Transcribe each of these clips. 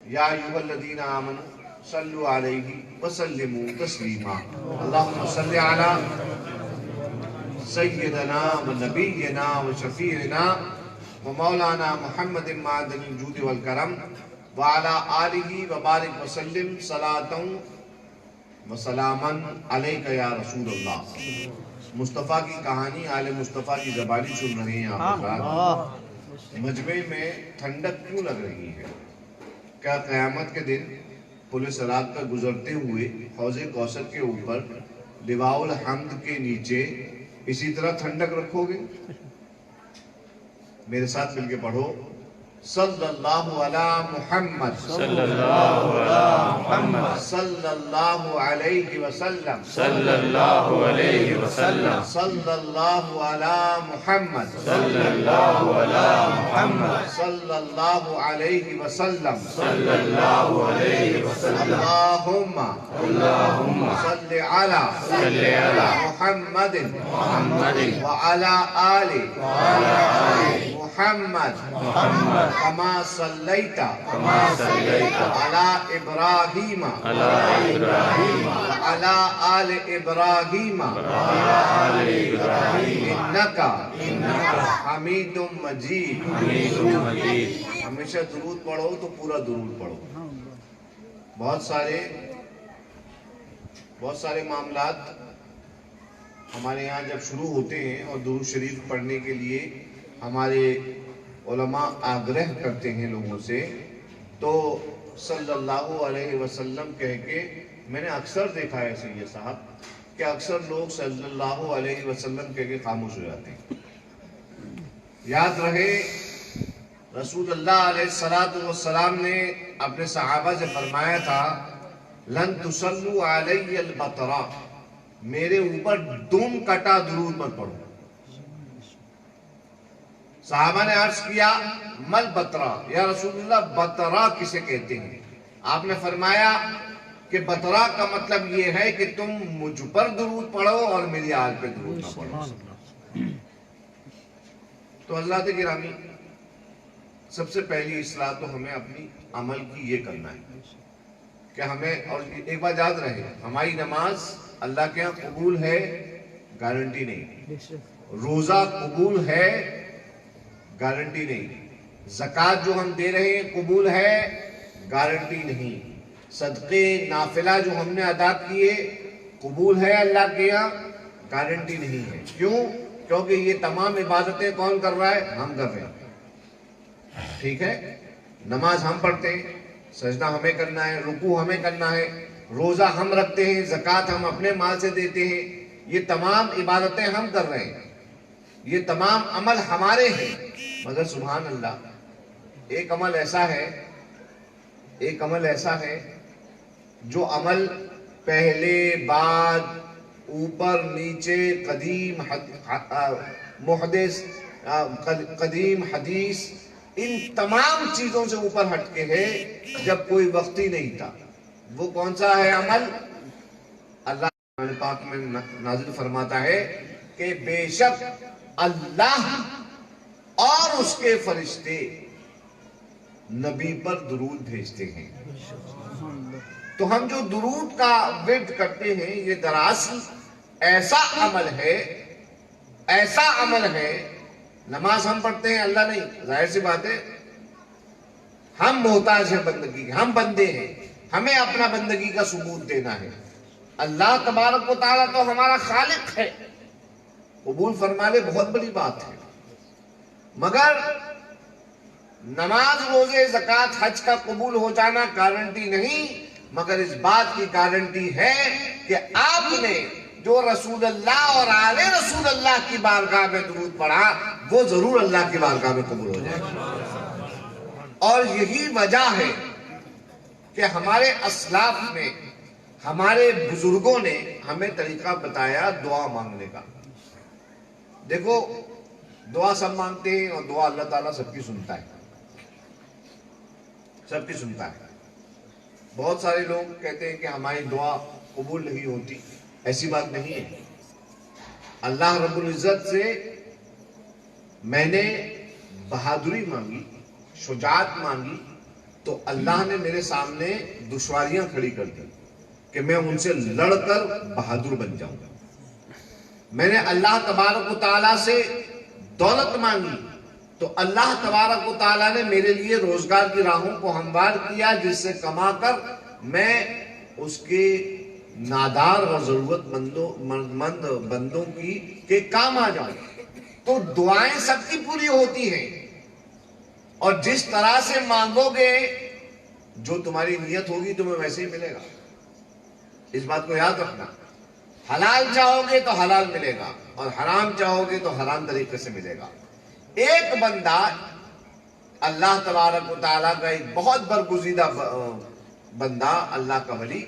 یا ایھا الذین آمنوا صلوا علیہ وسلموا تسلیما اللہم صل علی سیدنا و نبینا و شفیعنا و مولانا محمد معدن الجود والکرم وعلی آلہ وبارک وسلم صلاۃ و سلاما علیک یا رسول اللہ۔ مصطفیٰ کی کہانی آل مصطفیٰ کی زبانی سن رہے ہیں آپ حضرات۔ مجمع میں ٹھنڈک کیوں لگ رہی ہے؟ کیا قیامت کے دن پل صراط پر گزرتے ہوئے حوض کوثر کے اوپر لواء الحمد کے نیچے اسی طرح ٹھنڈک رکھو گے؟ میرے ساتھ مل کے پڑھو، صلی اللہ علی محمد صلی اللہ علی محمد صلی اللہ علیہ وسلم صلی اللہ علیہ وسلم صلی اللہ علی محمد صلی اللہ علی محمد صلی اللہ علیہ وسلم صلی اللہ علیہ وسلم اللہم صلی علی محمد محمد وعلی آل محمد کما صلیت علی ابراہیم وعلی آل ابراہیم انکا حمید مجید۔ ہمیشہ درود پڑھو تو پورا درود پڑھو۔ بہت سارے معاملات ہمارے یہاں جب شروع ہوتے ہیں اور درود شریف پڑھنے کے لیے ہمارے علماء آگرہ کرتے ہیں لوگوں سے، تو صلی اللہ علیہ وسلم کہہ کے میں نے اکثر دیکھا ہے سید صاحب کہ اکثر لوگ صلی اللہ علیہ وسلم کہہ کے خاموش ہو جاتے ہیں۔ یاد رہے رسول اللہ علیہ السلام نے اپنے صحابہ سے فرمایا تھا لن تصلوا علی البطرا، میرے اوپر دم کٹا درود مت پڑھو۔ صحابہ نے عرض کیا مل بطرا، یا رسول اللہ بطرا کسے کہتے ہیں؟ آپ نے فرمایا کہ بطرا کا مطلب یہ ہے کہ تم مجھ پر درود پڑھو اور میری آل پہ درود نہ پڑھو۔ تو حضرات گرامی، سب سے پہلی اصلاح تو ہمیں اپنی عمل کی یہ کرنا ہے کہ ہمیں، اور ایک بات یاد رہے، ہماری نماز اللہ کے ہاں قبول ہے گارنٹی نہیں، روزہ قبول ہے گارنٹی نہیں، زکوٰۃ جو ہم دے رہے ہیں قبول ہے گارنٹی نہیں، صدقے نافلہ جو ہم نے ادا کیے قبول ہے اللہ کے یہاں گارنٹی نہیں ہے۔ کیوں؟ کیونکہ یہ تمام عبادتیں کون کر رہا ہے؟ ہم کر رہے ہیں۔ ٹھیک ہے، نماز ہم پڑھتے ہیں، سجدہ ہمیں کرنا ہے، رکوع ہمیں کرنا ہے، روزہ ہم رکھتے ہیں، زکوٰۃ ہم اپنے مال سے دیتے ہیں، یہ تمام عبادتیں ہم کر رہے ہیں، یہ تمام عمل ہمارے ہیں۔ مگر سبحان اللہ، ایک عمل ایسا ہے جو عمل پہلے بعد اوپر نیچے قدیم محدث قدیم حدیث ان تمام چیزوں سے اوپر ہٹ کے ہے، جب کوئی وقت ہی نہیں تھا۔ وہ کون سا ہے عمل؟ اللہ قرآن پاک میں نازل فرماتا ہے کہ بے شک اللہ اور اس کے فرشتے نبی پر درود بھیجتے ہیں۔ تو ہم جو درود کا ورد کرتے ہیں یہ دراصل ایسا عمل ہے، نماز ہم پڑھتے ہیں اللہ نہیں، ظاہر سی بات ہے ہم محتاج ہیں بندگی کے، ہم بندے ہیں، ہمیں اپنا بندگی کا ثبوت دینا ہے۔ اللہ تبارک و تعالیٰ تو ہمارا خالق ہے، قبول فرما لے بہت بڑی بات ہے۔ مگر نماز روزے زکوٰۃ حج کا قبول ہو جانا گارنٹی نہیں، مگر اس بات کی گارنٹی ہے کہ آپ نے جو رسول اللہ اور آل رسول اللہ کی بارگاہ میں درود پڑھا وہ ضرور اللہ کی بارگاہ میں قبول ہو جائے گا۔ اور یہی وجہ ہے کہ ہمارے اسلاف نے، ہمارے بزرگوں نے ہمیں طریقہ بتایا دعا مانگنے کا۔ دیکھو دعا سب مانگتے ہیں اور دعا اللہ تعالیٰ سب کی سنتا ہے، سب کی سنتا ہے۔ بہت سارے لوگ کہتے ہیں کہ ہماری دعا قبول نہیں ہوتی، ایسی بات نہیں ہے۔ اللہ رب العزت سے میں نے بہادری مانگی، شجاعت مانگی، تو اللہ نے میرے سامنے دشواریاں کھڑی کر دی کہ میں ان سے لڑ کر بہادر بن جاؤں گا. میں نے اللہ تبارک و تعالیٰ سے دولت مانگی تو اللہ تبارک و تعالیٰ نے میرے لیے روزگار کی راہوں کو ہموار کیا جس سے کما کر میں اس کے نادار اور ضرورت مند بندوں کے کام آ جاؤں. تو دعائیں سب کی پوری ہوتی ہیں اور جس طرح سے مانگو گے جو تمہاری نیت ہوگی تمہیں ویسے ہی ملے گا. اس بات کو یاد رکھنا. حلال چاہو گے تو حلال ملے گا اور حرام چاہو گے تو حرام طریقے سے ملے گا. ایک بندہ اللہ تبارک و تعالیٰ کا ایک بہت برگزیدہ بندہ اللہ کا ولی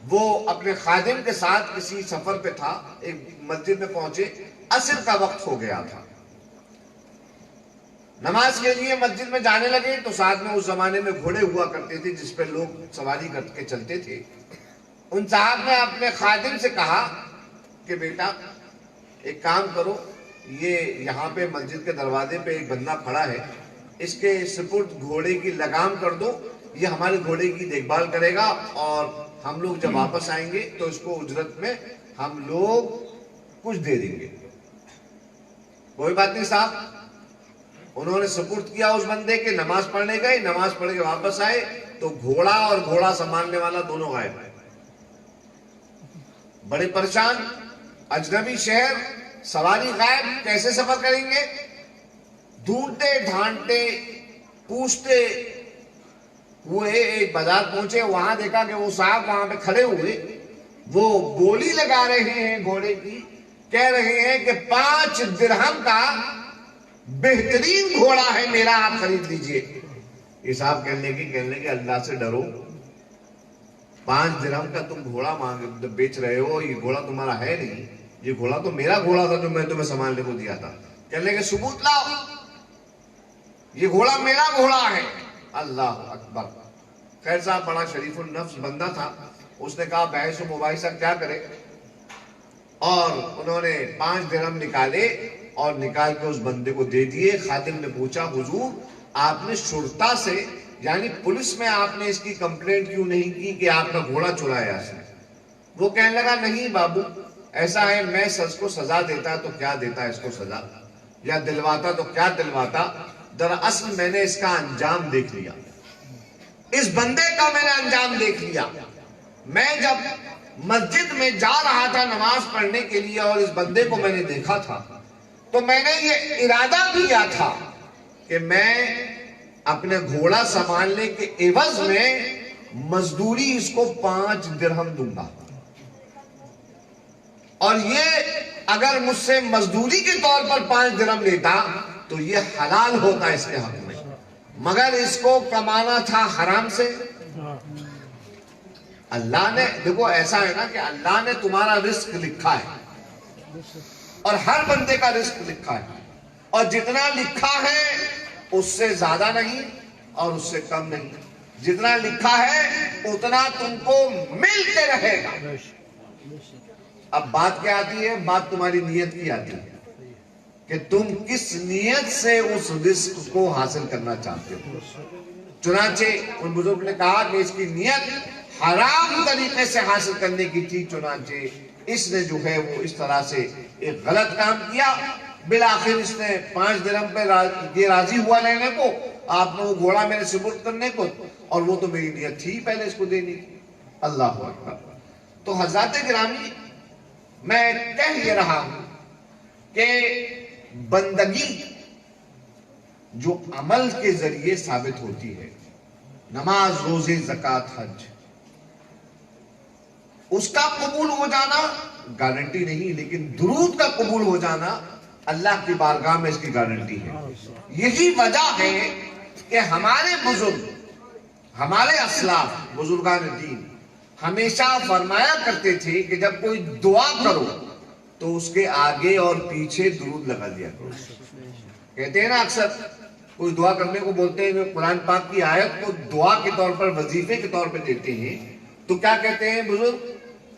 وہ اپنے خادم کے ساتھ کسی سفر پہ تھا. ایک مسجد میں پہنچے, عصر کا وقت ہو گیا تھا. نماز کے لیے مسجد میں جانے لگے تو ساتھ میں اس زمانے میں گھوڑے ہوا کرتے تھے جس پہ لوگ سواری کر کے چلتے تھے. ان صاحب نے اپنے خادم سے کہا کہ بیٹا ایک کام کرو, یہ یہاں پہ مسجد کے دروازے پہ ایک بندہ کھڑا ہے, اس کے سپرد گھوڑے کی لگام کر دو, یہ ہمارے گھوڑے کی دیکھ بھال کرے گا اور ہم لوگ جب واپس آئیں گے تو اس کو اجرت میں ہم لوگ کچھ دے دیں گے. کوئی بات نہیں صاحب. انہوں نے سپرد کیا اس بندے کے, نماز پڑھنے گئے, نماز پڑھ کے واپس آئے تو گھوڑا اور گھوڑا سنبھالنے والا دونوں غائب ہیں. بڑے پریشان, اجنبی شہر, سواری غائب, کیسے سفر کریں گے؟ ڈھونڈتے ڈھانڈتے پوچھتے ہوئے ایک بازار پہنچے. وہاں دیکھا کہ وہ صاحب وہاں پہ کھڑے ہوئے, وہ بولی لگا رہے ہیں گھوڑے کی, کہہ رہے ہیں کہ 5 درہم کا بہترین گھوڑا ہے میرا, آپ خرید لیجئے. یہ صاحب کہنے کی اللہ سے ڈرو. 5 درہم کا تم گھوڑا بیچ رہے ہو, یہ گھوڑا تمہارا ہے نہیں, یہ گھوڑا تو میرا گھوڑا تھا جو میں تمہیں سنبھالنے کو دیا تھا. کہنے کے ثبوت لاؤ, یہ گھوڑا میرا گھوڑا ہے. اللہ اکبر. خیر صاحب بڑا شریف النفس بندہ تھا, اس نے کہا بحث و مباحثہ کیا کرے, اور انہوں نے 5 درہم نکالے اور نکال کے اس بندے کو دے دیے. خادم نے پوچھا حضور آپ نے شرطا سے یعنی پولیس میں آپ نے اس کی کمپلینٹ کیوں نہیں کی کہ آپ کا گھوڑا چرایا اس نے؟ وہ کہنے لگا نہیں بابو, ایسا ہے میں اس کو سزا دیتا تو کیا دیتا اس کو سزا, یا دلواتا تو کیا دلواتا, دراصل میں نے اس کا انجام دیکھ لیا, اس بندے کا میں نے انجام دیکھ لیا. میں جب مسجد میں جا رہا تھا نماز پڑھنے کے لیے اور اس بندے کو میں نے دیکھا تھا تو میں نے یہ ارادہ کیا تھا کہ میں اپنے گھوڑا سنبھالنے کے عوض میں مزدوری اس کو 5 درہم دوں گا, اور یہ اگر مجھ سے مزدوری کے طور پر 5 درہم لیتا تو یہ حلال ہوتا اس کے حق میں, مگر اس کو کمانا تھا حرام سے. اللہ نے دیکھو ایسا ہے نا کہ اللہ نے تمہارا رزق لکھا ہے اور ہر بندے کا رزق لکھا ہے, اور جتنا لکھا ہے اس سے زیادہ نہیں اور اس سے کم نہیں. جتنا لکھا ہے اتنا تم کو ملتے رہے گا. اب بات کیا آتی ہے؟ بات تمہاری نیت کی آتی ہے کہ تم کس نیت سے اس رزق کو حاصل کرنا چاہتے ہو. چنانچہ ان بزرگ نے کہا کہ اس کی نیت حرام طریقے سے حاصل کرنے کی تھی, چنانچہ اس نے جو ہے وہ اس طرح سے ایک غلط کام کیا. بالآخر اس نے 5 درہم پہ یہ راضی ہوا لینے کو, آپ نے وہ گھوڑا میرے سپرد کرنے کو, اور وہ تو میری نیت تھی پہلے اس کو دینی کی. اللہ اکبر. تو حضرات گرامی میں کہہ یہ رہا ہوں کہ بندگی جو عمل کے ذریعے ثابت ہوتی ہے, نماز, روزے, زکوٰۃ, حج, اس کا قبول ہو جانا گارنٹی نہیں, لیکن درود کا قبول ہو جانا اللہ کی بارگاہ میں اس کی گارنٹی ہے. یہی وجہ ہے کہ ہمارے بزرگ, ہمارے اسلاف, بزرگان دین ہمیشہ فرمایا کرتے تھے کہ جب کوئی دعا کرو تو اس کے آگے اور پیچھے درود لگا دیا کرو. کہتے ہیں نا اکثر کوئی دعا کرنے کو بولتے ہیں, قرآن پاک کی آیت کو دعا کے طور پر, وظیفے کے طور پہ دیتے ہیں, تو کیا کہتے ہیں بزرگ,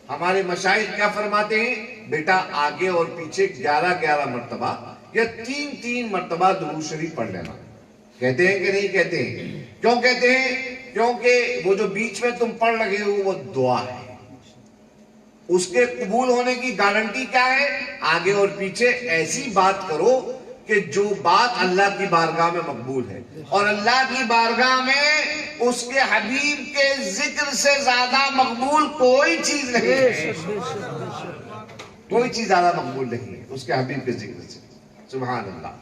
ہمارے مشائخ کیا فرماتے ہیں, بیٹا آگے اور پیچھے 11 مرتبہ یا 3 مرتبہ درود شریف پڑھ لینا. کہتے ہیں کہ نہیں کہتے ہیں؟ کیوں کہتے ہیں؟ کیونکہ وہ جو بیچ میں تم پڑھ لگے ہو وہ دعا ہے، اس کے قبول ہونے کی گارنٹی کیا ہے؟ آگے اور پیچھے ایسی بات کرو کہ جو بات اللہ کی بارگاہ میں مقبول ہے، اور اللہ کی بارگاہ میں اس کے حبیب کے ذکر سے زیادہ مقبول کوئی چیز نہیں ہے، کوئی چیز زیادہ مقبول نہیں ہے اس کے حبیب کے ذکر سے. سبحان اللہ.